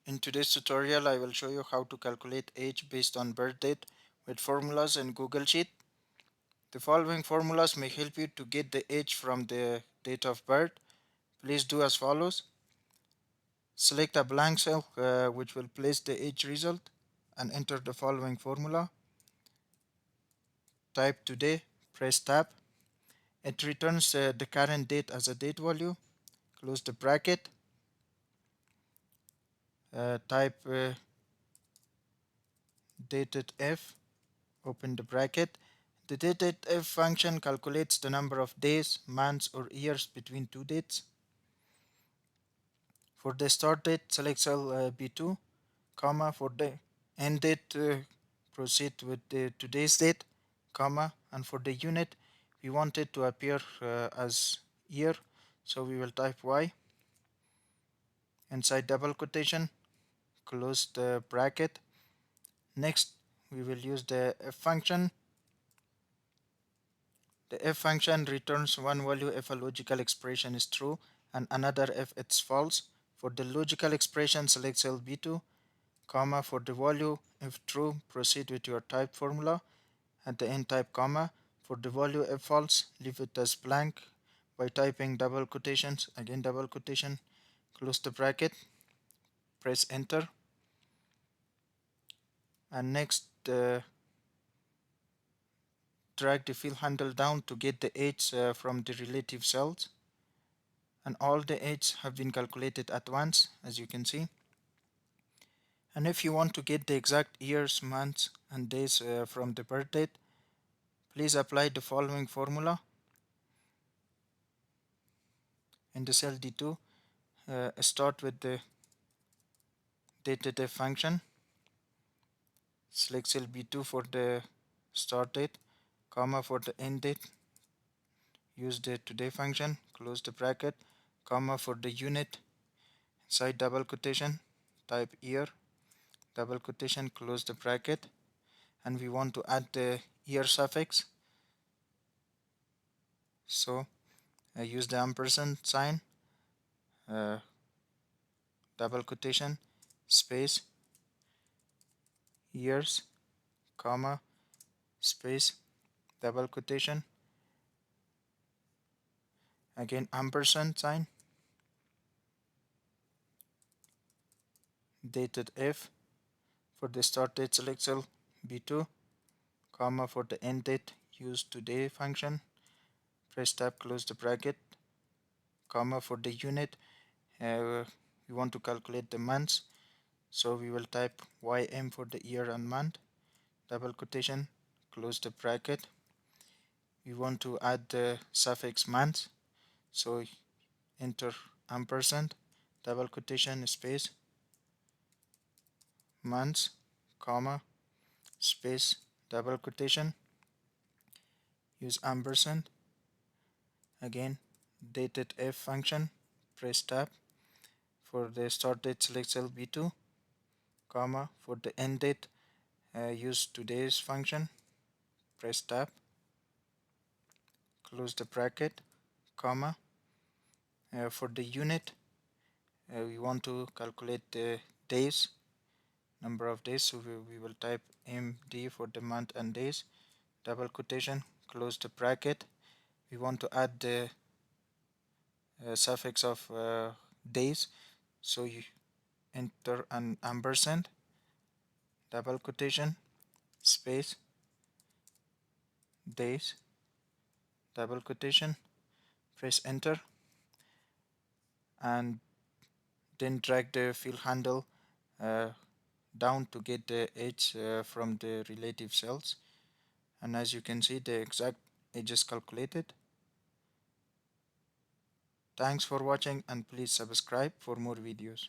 In today's tutorial, I will show you how to calculate age based on birth date with formulas in Google Sheet. The following formulas may help you to get the age from the date of birth. Please do as follows. Select a blank cell which will place the age result and enter the following formula. Type today, press tab. It returns the current date as a date value. Close the bracket. Type dated f, open the bracket. The datetf function calculates the number of days, months, or years between two dates. For the start date, select cell B2, comma. For the end date, proceed with the today's date, comma. And for the unit, we want it to appear as year, so we will type Y. Inside double quotation, close the bracket. Next, we will use the f function. The f function returns one value if a logical expression is true and another if it's false. For the logical expression, select cell B2, comma. For the value, if true, proceed with your type formula. At the end, type comma. For the value, if false, leave it as blank by typing double quotations, again double quotation, close the bracket, press enter. And next, drag the fill handle down to get the age from the relative cells. And all the ages have been calculated at once, as you can see. And if you want to get the exact years, months, and days from the birth date, please apply the following formula. In the cell D2, start with the datetf function. Select cell B2 for the start date, comma. For the end date, use the today function, close the bracket, comma. For the unit, inside double quotation, type year, double quotation, close the bracket. And we want to add the year suffix, so use the ampersand sign, uh, double quotation, space, years, comma, space, double quotation, again ampersand sign, dated f. For the start date, select cell B2, comma. For the end date, use today function, press tab, close the bracket, comma. For the unit, we want to calculate the months, so we will type ym for the year and month, double quotation, close the bracket. We want to add the suffix month, so enter ampersand, double quotation, space, months, comma, space, double quotation, use ampersand, again dated f function, press tab. For the start date, select cell B2, comma. For the end date, use today's function, press tab, close the bracket, comma. For the unit, we want to calculate the days, number of days, so we will type md for the month and days, double quotation, close the bracket. We want to add the suffix of days, so you enter an ampersand, double quotation, space, days, double quotation, press enter. And then drag the fill handle uh, down to get the age from the relative cells. And as you can see, the exact age is calculated. Thanks for watching, and please subscribe for more videos.